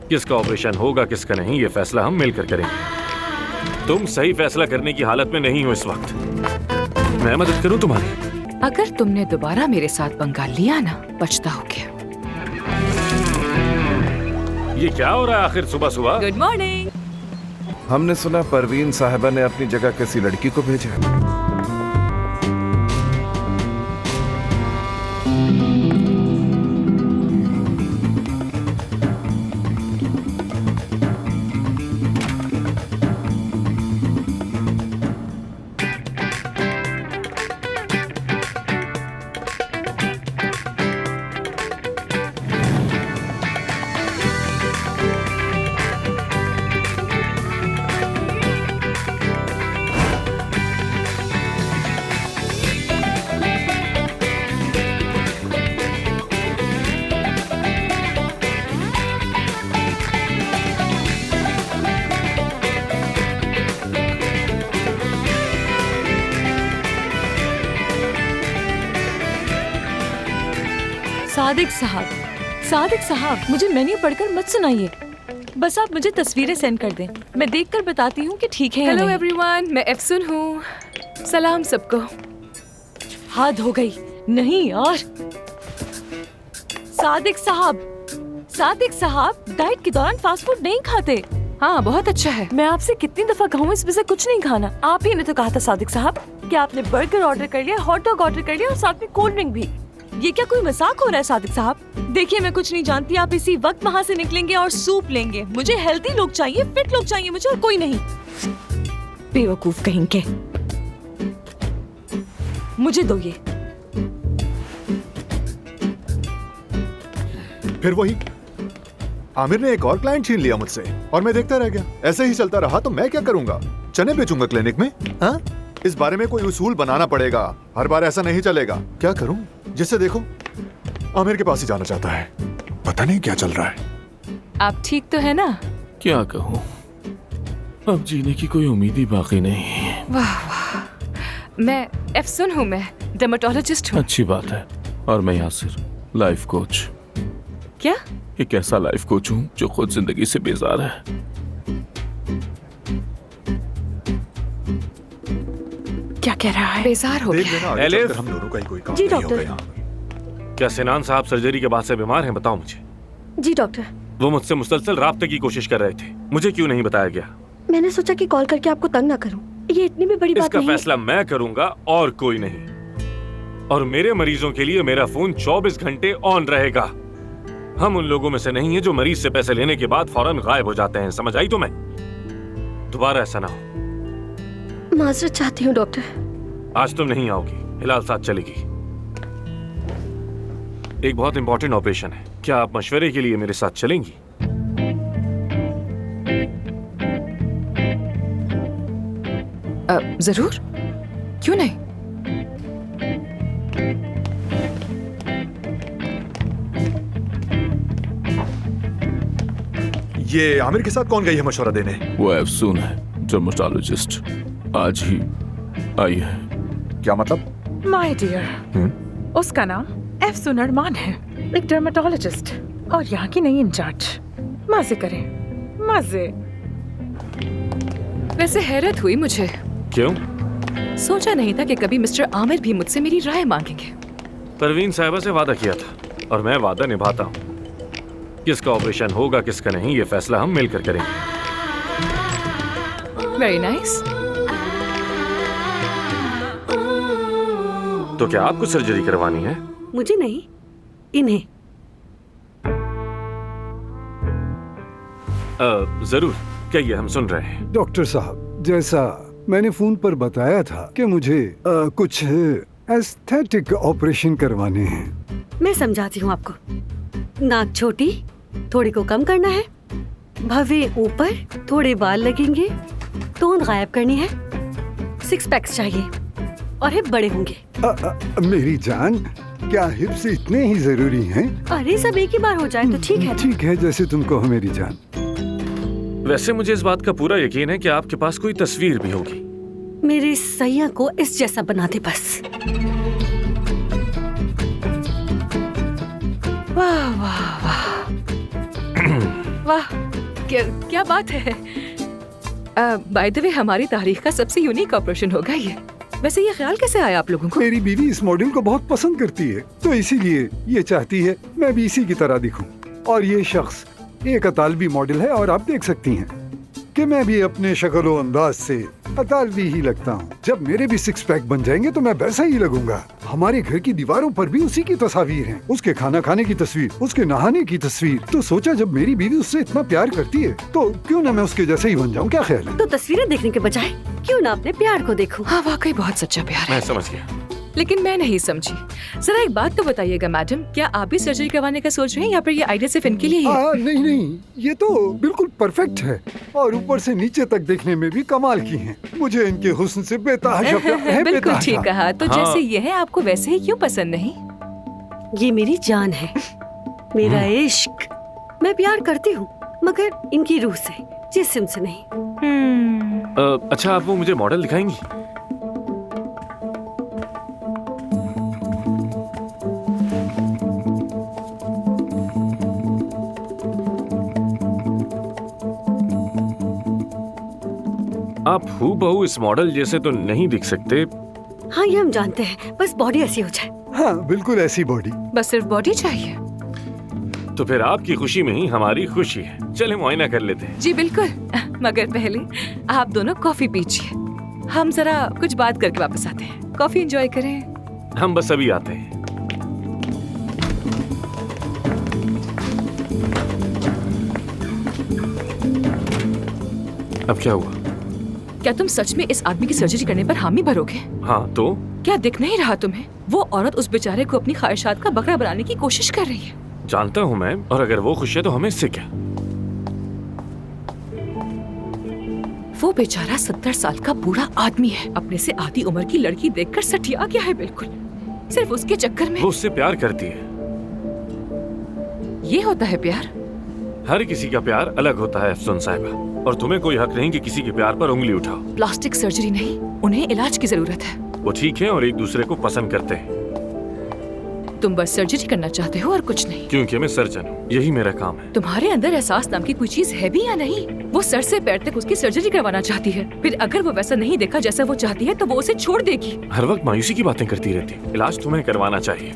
किसका ऑपरेशन होगा किसका नहीं, ये फैसला हम मिलकर करेंगे। तुम सही फैसला करने की हालत में नहीं हो इस वक्त। मैं मदद करूं तुम्हारी? अगर तुमने दोबारा मेरे साथ पंगा लिया ना, पछताओगे। ये क्या हो रहा है आखिर सुबह सुबह? Good morning. हमने सुना परवीन साहिबा ने अपनी जगह किसी लड़की को भेजा। सादिक साहब, मुझे मेन्यू पढ़कर मत सुनाइए। बस आप मुझे तस्वीरें सेंड कर दें, मैं देखकर बताती हूँ कि ठीक है या हेलो नहीं। एवरीवन, मैं एफसुन हूँ। सलाम सबको। हद हो गई। नहीं यार। सादिक साहब डाइट के दौरान फास्ट फूड नहीं खाते। हाँ, बहुत अच्छा है। मैं आपसे कितनी दफा कहूँ इसमें से कुछ नहीं खाना। आप ही ने तो कहा था सादिक साहब कि आपने बर्गर ऑर्डर कर लिया, हॉट डॉग ऑर्डर कर लिया और साथ में कोल्ड ड्रिंक भी। ये क्या कोई मजाक हो रहा है सादिक साहब? देखिए, मैं कुछ नहीं जानती। आप इसी वक्त वहाँ से निकलेंगे और सूप लेंगे। मुझे हेल्दी लोग चाहिए, फिट लोग चाहिए मुझे, और कोई नहीं। बेवकूफ कहेंगे। मुझे दो ये। फिर वही आमिर ने एक और क्लाइंट छीन लिया मुझसे और मैं देखता रह गया। ऐसे ही चलता रहा तो मैं क्या करूंगा? चने बेचूंगा क्लिनिक में? हाँ? इस बारे में कोई उसूल बनाना पड़ेगा। हर बार ऐसा नहीं चलेगा। क्या करूं? जिससे देखो आमिर के पास ही जाना चाहता है। पता नहीं क्या चल रहा है। आप ठीक तो है ना? क्या कहूँ, अब जीने की कोई उम्मीद ही बाकी नहीं। वाह वाह। मैं एफसुन हूँ, मैं डर्मेटोलॉजिस्ट हूँ। अच्छी बात है। और मैं यासिर, लाइफ कोच। क्या? एक ऐसा लाइफ कोच हूँ जो खुद जिंदगी से बेजार है। क्या कह रहा है? बेजार हो गया? एलिफ, हम दोनों का ही कोई काम जी, नहीं डॉक्टर। होगा यहाँ पर। क्या सिनान साहब सर्जरी के बाद से बीमार हैं? बताओ मुझे। जी डॉक्टर, वो मुझसे मुसलसल राब्ते की कोशिश कर रहे थे। मुझे क्यों नहीं बताया गया? मैंने सोचा कि कॉल करके आपको तंग ना करूं। ये इतनी भी बड़ी बात इसका नहीं है। फैसला मैं करूंगा और कोई नहीं। और मेरे मरीजों के लिए मेरा फोन 24 घंटे ऑन रहेगा। हम उन लोगों में से नहीं है जो मरीज से पैसे लेने के बाद फौरन गायब हो जाते हैं। समझ आई तुम्हें? दोबारा ऐसा ना हो। माजरत चाहती हूँ डॉक्टर। आज तुम नहीं आओगी, हिलाल साथ चलेगी। एक बहुत इंपॉर्टेंट ऑपरेशन है। क्या आप मशवरे के लिए मेरे साथ चलेंगी? जरूर, क्यों नहीं। ये आमिर के साथ कौन गई है मशवरा देने? वो एफसून है, डर्मेटोलॉजिस्ट। आज ही आई है। क्या मतलब? माय डियर, उसका नाम एफसून अरमान है, एक डर्मेटोलॉजिस्ट और यहाँ की नई इंचार्ज। मजे करें, मजे। वैसे हैरत हुई मुझे। क्यों? सोचा नहीं था कि कभी मिस्टर आमिर भी मुझसे मेरी राय मांगेंगे। परवीन साहिबा से वादा किया था और मैं वादा निभाता हूँ। किसका ऑपरेशन होगा किसका नहीं, ये फैसला हम मिलकर करेंगे। Very nice. तो क्या आपको सर्जरी करवानी है? मुझे नहीं, इन्हें। जरूर, कहिए, हम सुन रहे हैं। डॉक्टर साहब, जैसा मैंने फोन पर बताया था कि मुझे कुछ एस्थेटिक ऑपरेशन करवाने हैं। मैं समझाती हूँ आपको। नाक छोटी, थोड़ी को कम करना है। भवे ऊपर, थोड़े बाल लगेंगे। तोंद गायब करनी है। 6 पैक्स चाहिए और हिप बड़े होंगे। मेरी जान, क्या हिप्स इतने ही जरूरी हैं? अरे सब एक ही बार हो जाए तो ठीक है। ठीक है, जैसे तुम कहो मेरी जान। वैसे मुझे इस बात का पूरा यकीन है कि आपके पास कोई तस्वीर भी होगी। मेरे सैया को इस जैसा बना दे बस। वाह वाह वाह। वाह, क्या बात है। बाय द वे, हमारी तारीख का सबसे यूनिक ऑपरेशन होगा ये। वैसे ये ख्याल कैसे आया आप लोगों को? मेरी बीवी इस मॉडल को बहुत पसंद करती है, तो इसीलिए ये चाहती है मैं भी इसी की तरह दिखूं। और ये शख्स एक अतालवी मॉडल है, और आप देख सकती हैं कि मैं भी अपने शक्ल व अंदाज से अतालवी ही लगता हूँ। जब मेरे भी सिक्स पैक बन जाएंगे तो मैं वैसा ही लगूंगा। हमारे घर की दीवारों पर भी उसी की तस्वीर हैं, उसके खाना खाने की तस्वीर, उसके नहाने की तस्वीर। तो सोचा जब मेरी बीवी उससे इतना प्यार करती है तो क्यों ना मैं उसके जैसे ही बन जाऊँ। क्या ख्याल है? तो तस्वीरें देखने के बजाय क्यों ना अपने प्यार को देखो। हाँ, वाकई बहुत सच्चा प्यार मैं है। समझ गया। लेकिन मैं नहीं समझी। जरा एक बात तो बताइएगा मैडम, क्या आप भी सर्जरी करवाने का सोच रहे हैं या फिर ये आइडिया सिर्फ इनके लिए ही है? नहीं नहीं, ये तो बिल्कुल परफेक्ट है, और ऊपर से नीचे तक देखने में भी कमाल की हैं। मुझे इनके हुस्न से बेतहाशा प्यार है। बिल्कुल बेतहाशा। ठीक कहा। तो हाँ। जैसे ये है, आपको वैसे ही क्यों पसंद नहीं? ये मेरी जान है, मेरा इश्क। मैं प्यार करती हूँ, मगर इनकी रूह से, जिस्म से नहीं। अच्छा, आप वो मुझे मॉडल दिखाएंगी? आप हूबहू इस मॉडल जैसे तो नहीं दिख सकते। हाँ, ये हम जानते हैं, बस बॉडी ऐसी हो जाए। हाँ, बिल्कुल ऐसी बॉडी। बस सिर्फ बॉडी चाहिए? तो फिर आपकी खुशी में ही हमारी खुशी है। चले मुआयना कर लेते हैं। जी बिल्कुल, मगर पहले आप दोनों कॉफी पीजिए। हम जरा कुछ बात करके वापस आते हैं। कॉफी एंजॉय करें। हम बस अभी आते हैं। अब क्या हुआ? क्या तुम सच में इस आदमी की सर्जरी करने पर हामी भरोगे? हाँ तो? क्या दिख नहीं रहा तुम्हें? वो औरत उस बेचारे को अपनी ख्वाहिशात का बकरा बनाने की कोशिश कर रही है। जानता हूँ मैं, और अगर वो खुश है तो हमें इससे क्या? वो बेचारा 70 साल का बूढ़ा आदमी है, अपने से आधी उम्र की लड़की देखकर सठिया गया है बिल्कुल, सिर्फ उसके चक्कर में। वो उससे प्यार करती है। ये होता है प्यार? हर किसी का प्यार अलग होता है अफसोन साहिबा, और तुम्हें कोई हक नहीं कि किसी के प्यार पर उंगली उठाओ। प्लास्टिक सर्जरी नहीं, उन्हें इलाज की जरूरत है। वो ठीक है और एक दूसरे को पसंद करते हैं। तुम बस सर्जरी करना चाहते हो और कुछ नहीं। क्योंकि मैं सर्जन हूँ, यही मेरा काम है। तुम्हारे अंदर एहसास नाम की कोई चीज है भी या नहीं? वो सर से पैर तक उसकी सर्जरी करवाना चाहती है, फिर अगर वो वैसा नहीं देखा जैसा वो चाहती है तो वो उसे छोड़ देगी। हर वक्त मायूसी की बातें करती रहती। इलाज तुम्हें करवाना चाहिए।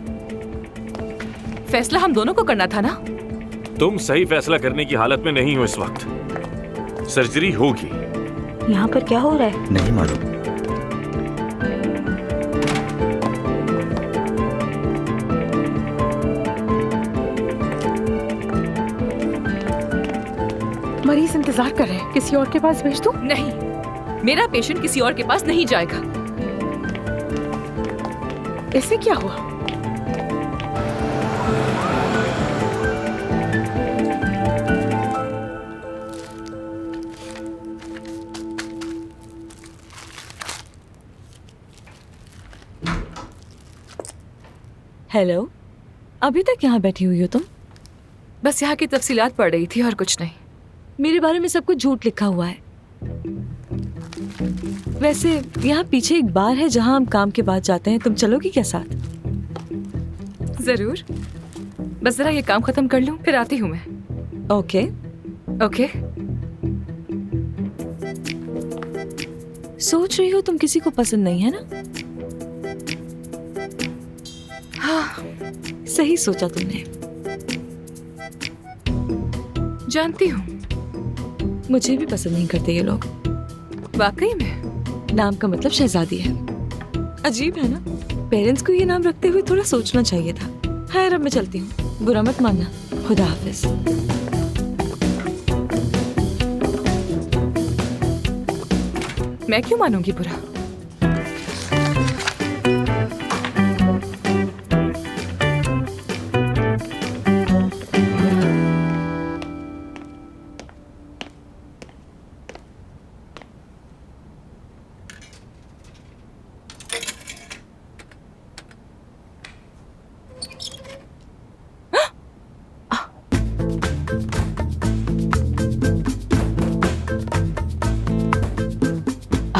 फैसला हम दोनों को करना था ना। तुम सही फैसला करने की हालत में नहीं हो इस वक्त। सर्जरी होगी। यहाँ पर क्या हो रहा है? नहीं मालूम। मरीज इंतजार कर रहे हैं, किसी और के पास भेज दूं? नहीं, मेरा पेशेंट किसी और के पास नहीं जाएगा। इसे क्या हुआ? हेलो, अभी तक यहाँ बैठी हुई हो तुम? बस यहाँ की तफसीलात पढ़ रही थी और कुछ नहीं। मेरे बारे में सब कुछ झूठ लिखा हुआ है। वैसे यहाँ पीछे एक बार है जहाँ हम काम के बाद जाते हैं, तुम चलोगी क्या साथ? जरूर, बस जरा ये काम खत्म कर लूं, फिर आती हूँ मैं। ओके। ओके। सोच रही हो तुम किसी को पसंद नहीं है ना? हाँ, सही सोचा तुमने। जानती हूँ। मुझे भी पसंद नहीं करते ये लोग। वाकई में? नाम का मतलब शहजादी है। अजीब है ना? पेरेंट्स को ये नाम रखते हुए थोड़ा सोचना चाहिए था। खैर, अब मैं चलती हूँ, बुरा मत मानना। खुदा हाफिज। मैं क्यों मानूंगी बुरा?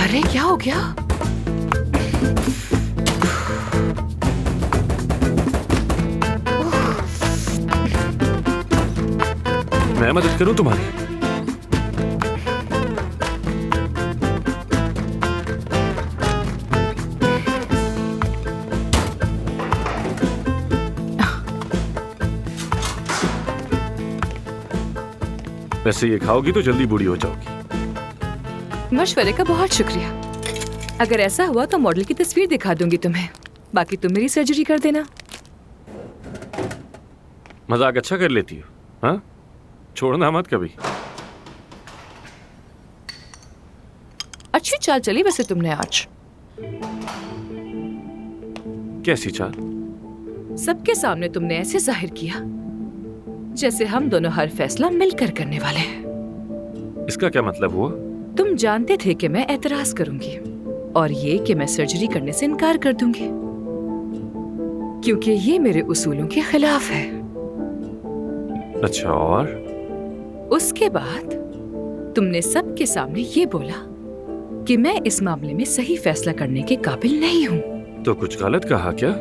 अरे क्या हो गया? मैं मैं मदद करूं तुम्हारी? वैसे ये खाओगी तो जल्दी बूढ़ी हो जाओगी। मशवरे का बहुत शुक्रिया। अगर ऐसा हुआ तो मॉडल की तस्वीर दिखा दूंगी तुम्हें, बाकी तुम मेरी सर्जरी कर देना। मजाक अच्छा कर लेती हो, हाँ? छोड़ना मत कभी। अच्छी चाल चली वैसे तुमने आज। कैसी चाल? सबके सामने तुमने ऐसे जाहिर किया जैसे हम दोनों हर फैसला मिलकर करने वाले हैं। इसका क्या मतलब हुआ? तुम जानते थे कि मैं एतराज करूंगी और ये कि मैं सर्जरी करने से इनकार कर दूंगी, क्योंकि ये मेरे उसूलों के खिलाफ है। अच्छा, और? उसके बाद तुमने सबके सामने ये बोला कि मैं इस मामले में सही फैसला करने के काबिल नहीं हूँ। तो कुछ गलत कहा क्या?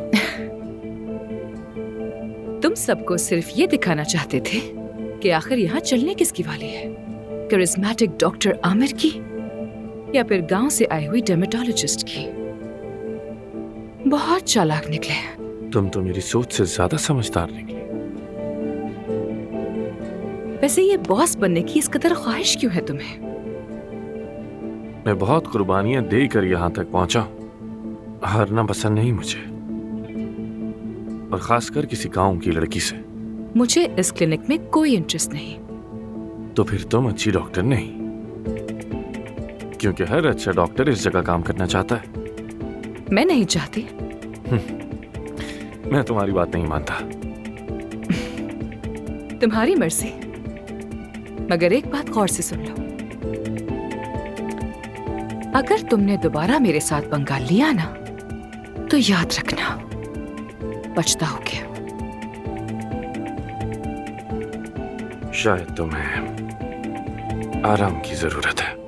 तुम सबको सिर्फ ये दिखाना चाहते थे कि आखिर यहाँ चलने किसकी वाली है, करिश्मेटिक डॉक्टर आमिर की या फिर गांव से आई हुई डर्मेटोलॉजिस्ट की। बहुत चालाक निकले। तुम तो मेरी सोच से ज्यादा समझदार निकली। वैसे ये बॉस बनने की इस कदर ख्वाहिश क्यों है तुम्हें? मैं बहुत कुर्बानियां देकर यहाँ तक पहुंचा। हारना पसंद नहीं मुझे, और खासकर किसी गांव की लड़की से। मुझे इस क्लिनिक में कोई इंटरेस्ट नहीं। तो फिर तुम अच्छी डॉक्टर नहीं, क्योंकि हर अच्छा डॉक्टर इस जगह काम करना चाहता है। मैं नहीं चाहती। मैं तुम्हारी बात नहीं मानता। तुम्हारी मर्जी, मगर एक बात गौर से सुन लो। अगर तुमने दोबारा मेरे साथ पंगा लिया ना, तो याद रखना पछताओगे। शायद तुम्हें आराम की जरूरत है।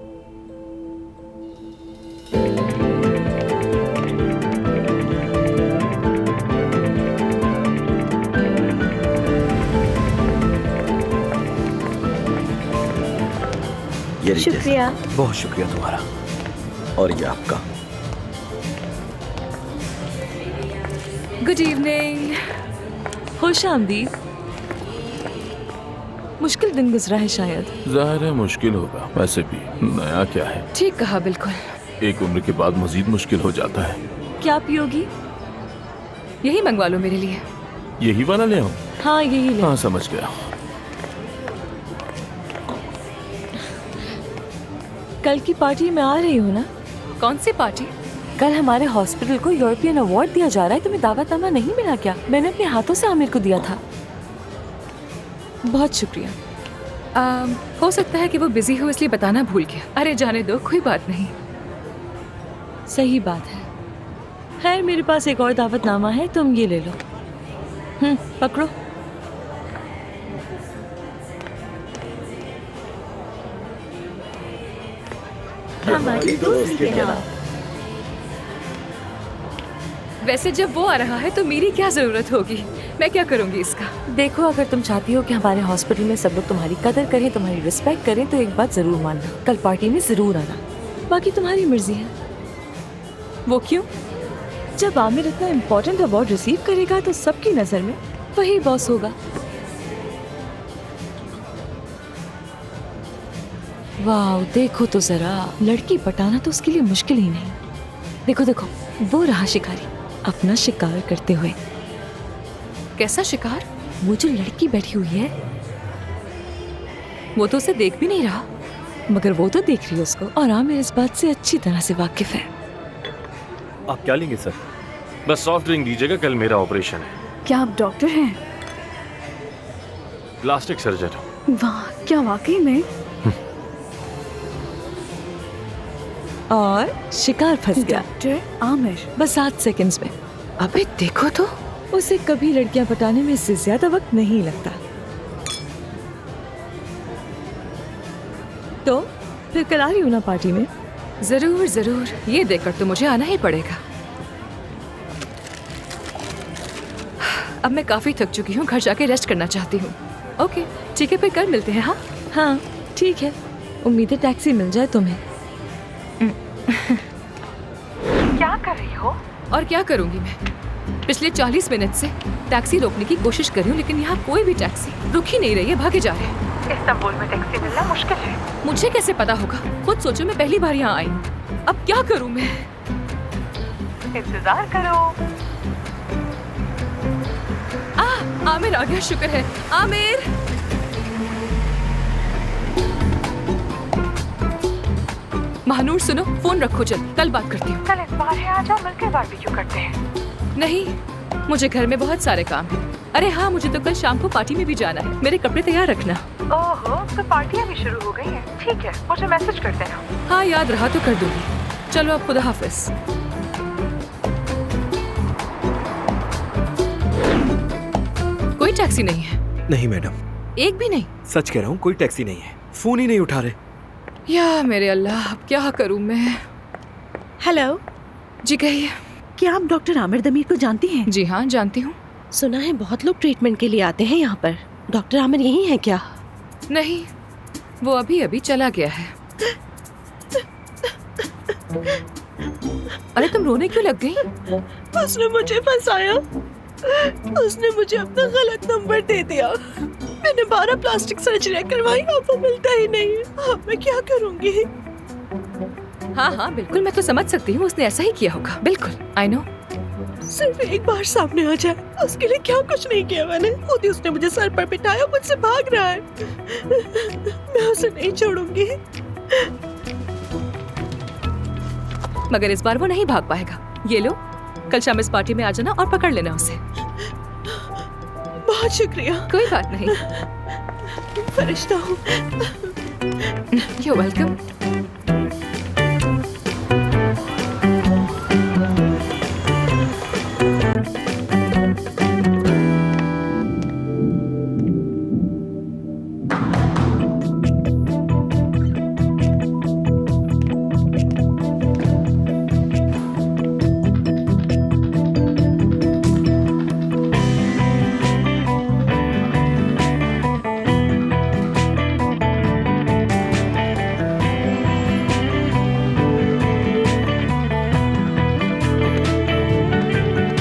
ये लीजिए। शुक्रिया। बहुत शुक्रिया तुम्हारा। और ये आपका। Good evening. खुश आमदीद। मुश्किल दिन गुजरा है शायद। जाहिर है मुश्किल होगा, वैसे भी नया क्या है। ठीक कहा, बिल्कुल। एक उम्र के बाद मजीद मुश्किल हो जाता है। क्या पियोगी? यही मंगवा लो मेरे लिए। यही वाला ले आऊं? हाँ यही ले। हाँ समझ गया। कल की पार्टी में आ रही हो ना? कौन सी पार्टी? कल हमारे हॉस्पिटल को यूरोपियन अवार्ड दिया जा रहा है। तुम्हें दावतनामा नहीं मिला क्या? मैंने अपने हाथों से आमिर को दिया था। बहुत शुक्रिया। हो सकता है कि वो बिजी हो इसलिए बताना भूल गया। अरे जाने दो, कोई बात नहीं। सही बात है। खैर मेरे पास एक और दावतनामा है, तुम ये ले लो। पकड़ो। हमारी दोस्त के नाम। वैसे जब वो आ रहा है तो मेरी क्या जरूरत होगी? मैं क्या करूंगी इसका? देखो, अगर तुम चाहती हो कि हमारे हॉस्पिटल में सब लोग तुम्हारी कदर करें, तुम्हारी रिस्पेक्ट करें, तो एक बात जरूर मानना, कल पार्टी में जरूर आना। बाकी तुम्हारी मर्जी है। वो क्यों? जब आमिर इतना इम्पोर्टेंट अवार्ड रिसीव करेगा तो सबकी नजर में वही बॉस होगा। वाह, देखो तो जरा, लड़की पटाना तो उसके लिए मुश्किल ही नहीं। देखो देखो, वो रहा शिकारी अपना शिकार करते हुए। कैसा शिकार? वो जो लड़की बैठी हुई है, वो तो उसे देख भी नहीं रहा। मगर वो तो देख रही है उसको, और आमिर इस बात से अच्छी तरह से वाकिफ है। आप क्या लेंगे सर? बस सॉफ्ट ड्रिंक दीजिएगा, कल मेरा ऑपरेशन है। क्या आप डॉक्टर हैं? प्लास्टिक सर्जन हूँ। वाह, क्या वाकई में? और शिकार फंस गया। डॉक्टर आमिर। बस 8 सेकंड्स में। अबे देखो तो, उसे कभी लड़कियां पटाने में इससे ज्यादा वक्त नहीं लगता। तो फिर कल आ रही हूँ ना पार्टी में? जरूर जरूर, ये देखकर तो मुझे आना ही पड़ेगा। अब मैं काफी थक चुकी हूँ, घर जाके रेस्ट करना चाहती हूँ। ओके ठीक है, फिर कल मिलते हैं। हाँ हाँ ठीक है, उम्मीद है टैक्सी मिल जाए तुम्हें। क्या कर रही हो? और क्या करूंगी मैं? पिछले 40 मिनट से टैक्सी रोकने की कोशिश कर रही हूँ, लेकिन यहाँ कोई भी टैक्सी रुक ही नहीं रही है, भागे जा रहे हैं। इस्तांबुल में टैक्सी मिलना मुश्किल है। मुझे कैसे पता होगा? खुद सोचो, मैं पहली बार यहाँ आई हूँ। अब क्या करूँ मैं? इंतजार करो। आमिर आ गया, शुक्र है। आमिर महानूर सुनो, फोन रखो, चल कल बात करती हूँ। कल इतवार है, आ जाओ मिलकर बारबेक्यू करते हैं। नहीं, मुझे घर में बहुत सारे काम हैं। अरे हाँ, मुझे तो कल शाम को पार्टी में भी जाना है, मेरे कपड़े तैयार रखना। ओहो, तो पार्टियां भी शुरू हो गई हैं। ठीक है, मुझे मैसेज कर देना। हाँ याद रहा तो कर दूंगी। चलो अब खुदा हाफिज। कोई टैक्सी नहीं है? नहीं मैडम, एक भी नहीं? सच कह रहा हूँ, कोई टैक्सी नहीं है। फोन ही नहीं उठा रहे। या मेरे अल्लाह, अब क्या करूँ मैं? हेलो जी कहिए। क्या आप डॉक्टर आमिर दमीर को जानती हैं? जी हाँ जानती हूँ। सुना है बहुत लोग ट्रीटमेंट के लिए आते हैं यहाँ पर। डॉक्टर आमिर यही है क्या? नहीं, वो अभी अभी चला गया है। अरे तुम रोने क्यों लग गई? उसने मुझे फंसाया। उसने मुझे अपना गलत नंबर दे दिया। मैंने 12 प्लास्टिक सर्जरी करवाई, अब वो मिलता ही नहीं है। अब मैं क्या करूँगी? हाँ हाँ बिल्कुल, मैं तो समझ सकती हूँ, उसने ऐसा ही किया होगा। बिल्कुल, आई नो। सिर्फ एक बार सामने आ जाए, उसके लिए क्या कुछ नहीं किया मैंने। खुद ही उसने मुझे सर पर पिटाया, मुझसे भाग रहा है। मैं उसे नहीं छोड़ूंगी। मगर इस बार वो नहीं भाग पाएगा। ये लो, कल शाम इस पार्टी में आ जाना और पकड़ लेना उसे। बहुत शुक्रिया। कोई बात नहीं, फरिश्ता हूँ। You're welcome.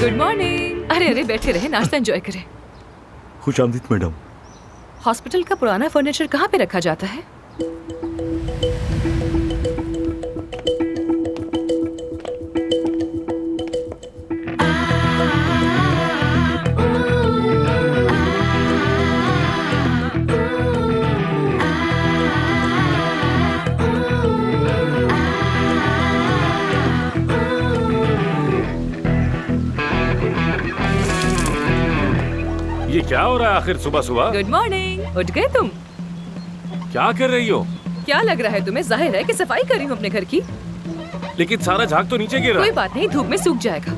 Good morning. अरे अरे बैठे रहे, नाश्ता एंजॉय करें। खुशामदीद मैडम। हॉस्पिटल का पुराना फर्नीचर कहाँ पे रखा जाता है? ये क्या हो रहा है आखिर सुबह सुबह? Good morning. उठ गए तुम? क्या कर रही हो? क्या लग रहा है तुम्हें? जाहिर है कि सफाई कर रही हूँ अपने घर की। लेकिन सारा झाग तो नीचे गिर रहा कोई है। बात नहीं, धूप में सूख जाएगा।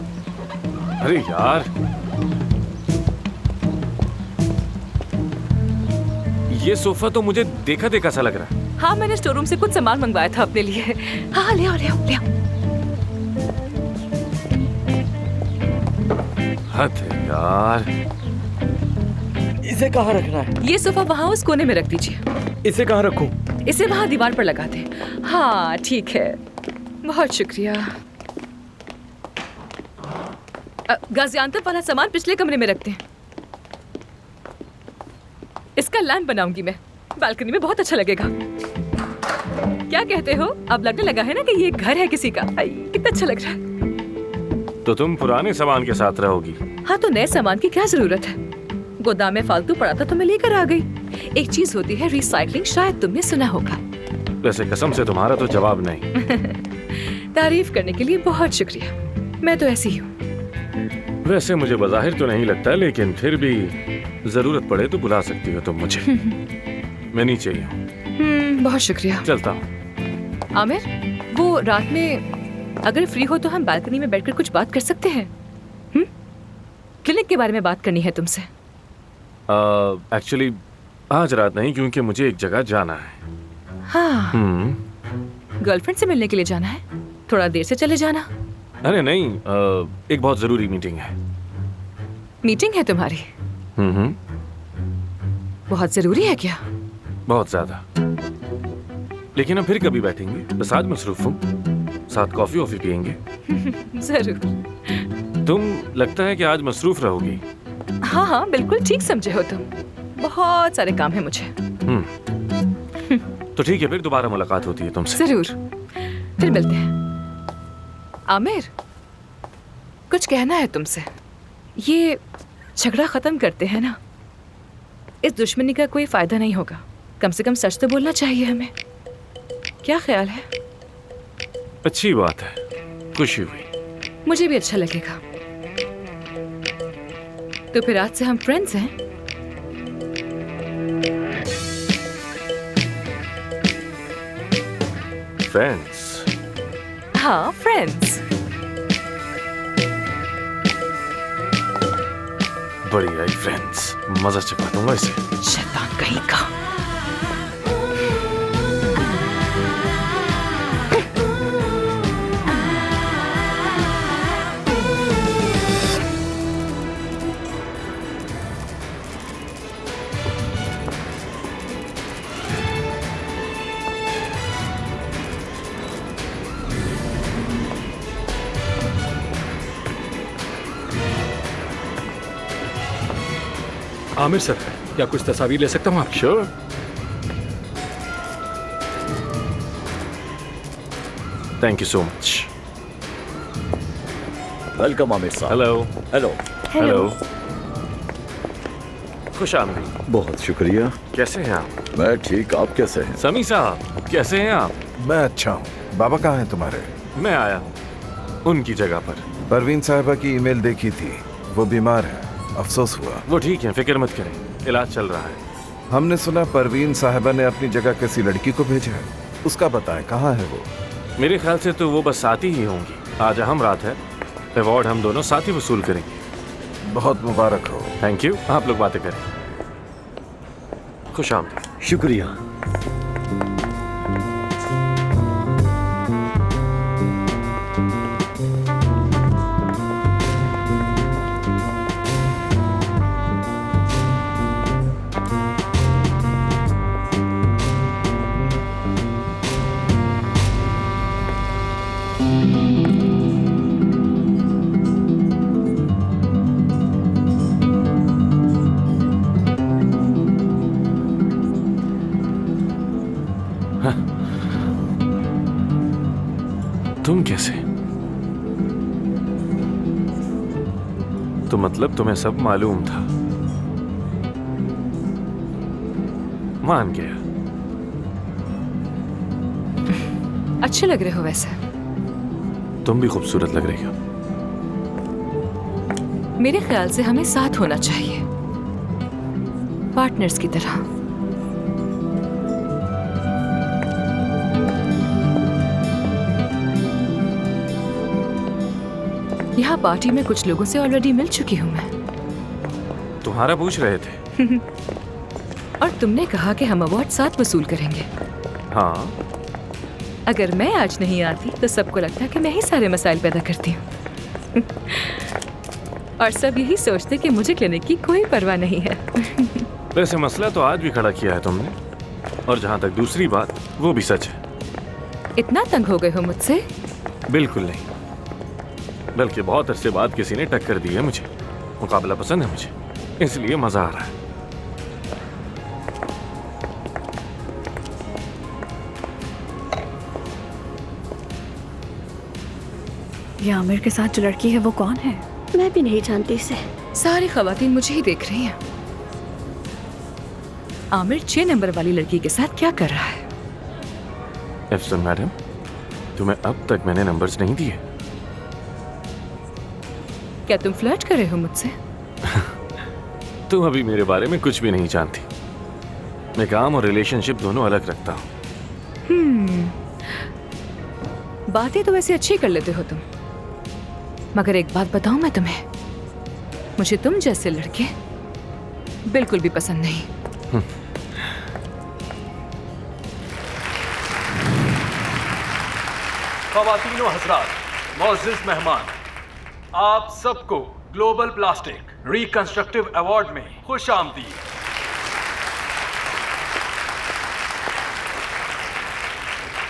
अरे यार, ये सोफा तो मुझे देखा देखा सा लग रहा है। हाँ, मैंने स्टोर रूम से कुछ सामान मंगवाया था अपने लिए। हाँ ले आओ ले आओ ले आओ। हद है यार। इसे कहाँ रखना है? ये सोफा वहाँ उस कोने में रख दीजिए। इसे कहाँ रखूं? इसे वहाँ दीवार पर लगा दे। हाँ ठीक है, बहुत शुक्रिया। गाजियान्तप वाला सामान पिछले कमरे में रखते हैं। इसका लैंप बनाऊंगी मैं, बालकनी में बहुत अच्छा लगेगा। क्या कहते हो? अब लगने लगा है ना कि ये घर है किसी का। कितना अच्छा लग रहा है। तो तुम पुराने सामान के साथ रहोगी? हाँ, तो नए सामान की क्या जरूरत है? गोदाम में फालतू पड़ा था तो मैं लेकर आ गई। एक चीज होती है रिसाइकलिंग, शायद तुमने सुना होगा। वैसे कसम से तुम्हारा तो जवाब नहीं। तारीफ करने के लिए बहुत शुक्रिया, मैं तो ऐसी ही हूँ। वैसे मुझे बज़ाहिर तो नहीं लगता, लेकिन फिर भी जरूरत पड़े तो बुला सकती हो तुम मुझे। मैं नीचे ही हूँ। बहुत शुक्रिया। चलता हूँ। आमिर, वो रात में अगर फ्री हो तो हम बालकनी में बैठकर कुछ बात कर सकते हैं। क्लिनिक के बारे में बात करनी है तुमसे। एक्चुअली आज रात नहीं, क्योंकि मुझे एक जगह जाना है। हाँ, गर्लफ्रेंड से मिलने के लिए जाना है? थोड़ा देर से चले जाना। अरे नहीं, एक बहुत जरूरी मीटिंग है। मीटिंग है तुम्हारी? बहुत जरूरी है क्या? बहुत ज्यादा। लेकिन हम फिर कभी बैठेंगे, बस आज मसरूफ हूँ। साथ कॉफी वॉफी पियेंगे। जरूर। तुम लगता है कि आज मसरूफ रहोगी। हाँ हाँ, बिल्कुल ठीक समझे हो तुम। बहुत सारे काम है मुझे। तो ठीक है, फिर दोबारा मुलाकात होती है तुमसे। जरूर, फिर मिलते हैं। आमिर, कुछ कहना है तुमसे। ये झगड़ा खत्म करते हैं ना, इस दुश्मनी का कोई फायदा नहीं होगा। कम से कम सच तो बोलना चाहिए हमें। क्या ख्याल है? अच्छी बात है, खुशी हुई। मुझे भी अच्छा लगेगा। तो फिर आज से हम फ्रेंड्स हैं। फ्रेंड्स? हाँ, फ्रेंड्स। बढ़िया ही फ्रेंड्स, मजा चखा दूंगा इसे। शैतान कहीं का। आमिर सर, क्या कुछ तस्वीर ले सकता हूँ आप? Sure. Thank you so much. Welcome Aamir साहब। हेलो। हेलो। हेलो। खुश आमदीद। बहुत शुक्रिया। कैसे हैं आप? मैं ठीक, आप कैसे हैं? समी साहब कैसे हैं आप? मैं अच्छा हूँ। बाबा कहाँ हैं तुम्हारे? मैं आया हूँ उनकी जगह पर। परवीन साहिबा की ईमेल देखी थी, वो बीमार है, अफसोस हुआ। वो ठीक है, फिक्र मत करें, इलाज चल रहा है। हमने सुना परवीन साहिबा ने अपनी जगह किसी लड़की को भेजा है, उसका बताएं कहाँ है वो? मेरे ख्याल से तो वो बस साथ ही होंगी। आज अहम रात है, अवार्ड हम दोनों साथ ही वसूल करेंगे। बहुत मुबारक हो। Thank you. आप लोग बातें करें। खुश आमदीद। शुक्रिया। तुम कैसे? तो मतलब तुम्हें सब मालूम था? मान गया। अच्छे लग रहे हो वैसे। तुम भी खूबसूरत लग रही हो। मेरे ख्याल से हमें साथ होना चाहिए, पार्टनर्स की तरह। यहाँ पार्टी में कुछ लोगों से ऑलरेडी मिल चुकी हूँ मैं। तुम्हारा पूछ रहे थे। और तुमने कहा कि हम अवार्ड साथ वसूल करेंगे। हाँ। अगर मैं आज नहीं आती तो सबको लगता कि मैं ही सारे मसाइल पैदा करती हूँ। और सब यही सोचते कि मुझे क्लिनिक की कोई परवाह नहीं है। वैसे मसला तो आज भी खड़ा किया है तुमने, और जहाँ तक दूसरी बात, वो भी सच है। इतना तंग हो गए हो मुझसे? बिल्कुल नहीं, बल्कि बहुत अरसे बाद किसी ने टक्कर दी है मुझे। मुकाबला पसंद है मुझे, इसलिए मजा आ रहा है। ये आमिर के साथ जो लड़की है वो कौन है? मैं भी नहीं जानती इसे। सारी खवातीन मुझे ही देख रही हैं। आमिर 6 नंबर वाली लड़की के साथ क्या कर रहा है? एफसन मैडम, तुम्हें अब तक मैंने नंबर्स नहीं दिए। क्या तुम फ्लर्ट कर रहे हो मुझसे? तुम अभी मेरे बारे में कुछ भी नहीं जानती। मैं काम और रिलेशनशिप दोनों अलग रखता हूँ। बातें तो वैसे अच्छी कर लेते हो तुम, मगर एक बात बताऊं मैं तुम्हें, मुझे तुम जैसे लड़के बिल्कुल भी पसंद नहीं। ख़वातीनो हज़रात, मोअज़्ज़िज़ मेहमान, आप सबको ग्लोबल प्लास्टिक रिकंस्ट्रक्टिव अवार्ड में खुश आमदीद।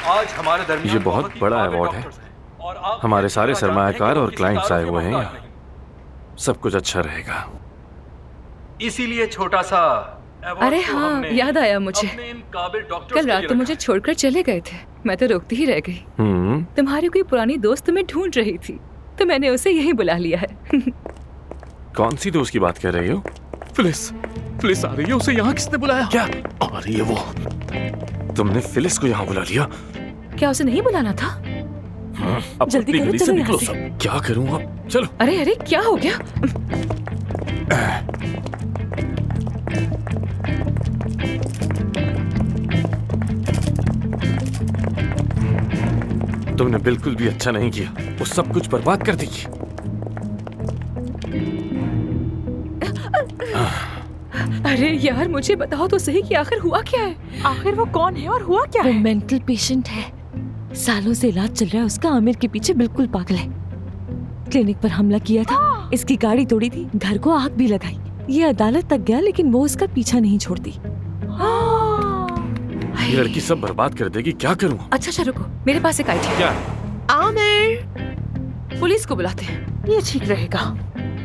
आज हमारे दरमियान ये बहुत ही बड़ा काबिल अवार्ड है। डॉक्टर्स हैं और आप हमारे सारे जानते हैं सरमायाकार कि और किसी क्लाइंट्स आए दारू हुए हैं के यहाँ। मोहताज सब कुछ अच्छा रहेगा। नहीं। इसीलिए छोटा सा अवार्ड अरे को हाँ, हमने याद आया मुझे। अपने इन काबिल डॉक्टर्स कल के रात लिए तो रखा मुझे छोड़कर चले गए थे। मैं तो रोकती ही रह गई। तुम्हारी कोई पुरानी दोस्त तुम्हें ढूंढ रही थी, तो मैंने उसे यहीं बुला लिया है। कौन सी दोस्त की बात कर रही हो? फिलिस, फिलिस आ रही है। उसे यहाँ किसने बुलाया? क्या आ रही है वो? तुमने फिलिस को यहाँ बुला लिया? क्या उसे नहीं बुलाना था? अब जल्दी अपनी करो, गली चलो से यहाँ निकलो से। सब। क्या करूँ अब? चलो। अरे अरे, क्या हो गया? तुमने बिल्कुल भी अच्छा नहीं किया। वो सब कुछ बर्बाद कर दी। अरे यार, मुझे बताओ तो सही कि आखिर हुआ क्या है? आखिर वो कौन है और हुआ क्या वो है? मेंटल पेशेंट है। सालों से इलाज चल रहा है उसका। आमिर के पीछे बिल्कुल पागल है। क्लिनिक पर हमला किया था, इसकी गाड़ी तोड़ी थी, घर को आग भी लगाई। ये अदालत तक गया लेकिन वो उसका पीछा नहीं छोड़ती। ये लड़की सब बर्बाद कर देगी। क्या करूँ? अच्छा रुको, मेरे पास एक आइडिया। क्या? आमिर, पुलिस को बुलाते हैं। ये ठीक रहेगा।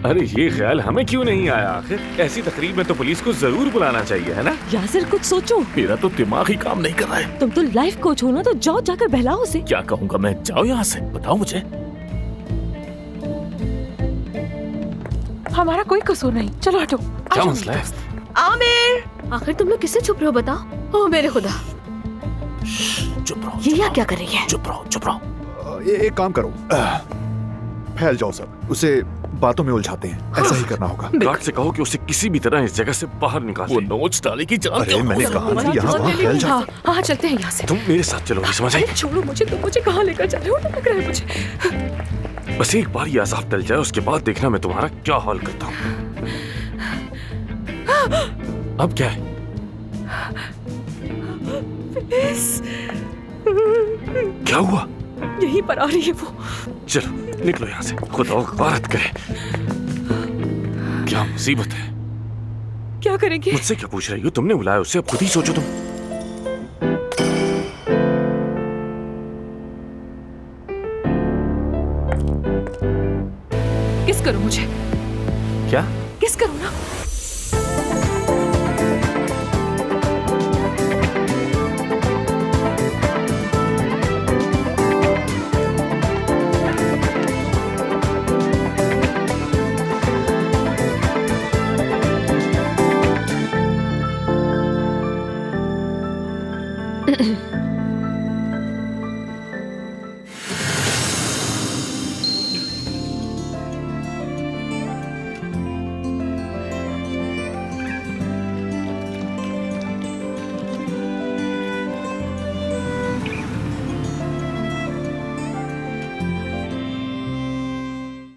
अरे ये ख्याल हमें क्यों नहीं आया? आखिर ऐसी तकरीब में तो पुलिस को जरूर बुलाना चाहिए, है ना? यासिर, कुछ सोचो। मेरा तो दिमाग ही काम नहीं कर रहा है। तुम तो लाइफ कोच हो ना, तो जाओ जाकर बहलाओ उसे। क्या कहूँगा मैं? जाओ यहाँ से, बताओ मुझे। हमारा कोई कसूर नहीं। चलो हटो। क्या मसला है? आमिर, आखिर तुम लोग किससे छुप रहे हो बताओ? ओ मेरे खुदा, चुप रहो। ये यहाँ क्या कर रही है? चुप रहो, चुप रहो। एक काम करो, फैल जाओ सब, उसे बातों में उलझाते हैं। ऐसा ही करना होगा। गार्ड से कहो कि उसे किसी भी तरह इस जगह से बाहर निकाल। वो नोच डाले की जान। अरे मैंने कहा ना, यहाँ वहाँ फैल जाओ। हाँ हाँ, चलते हैं यहाँ से। तुम मेरे साथ चलोगी, समझ आई? अरे छोड़ो मुझे, तुम मुझे कहाँ लेकर जा रहे हो? लग रहा है मुझे। बस एक बार ये अजाब टल जाए, उसके बाद देखना मैं तुम्हारा क्या हाल करता हूँ। अब क्या है? क्या हुआ? यहीं पर आ रही है वो। चलो निकलो यहाँ से। खुदा गफारत करे। क्या मुसीबत है? क्या करेंगे? मुझसे क्या पूछ रही हो? तुमने बुलाया उसे, अब खुद ही सोचो तुम। किस करूं मुझे? क्या? किस करूं ना?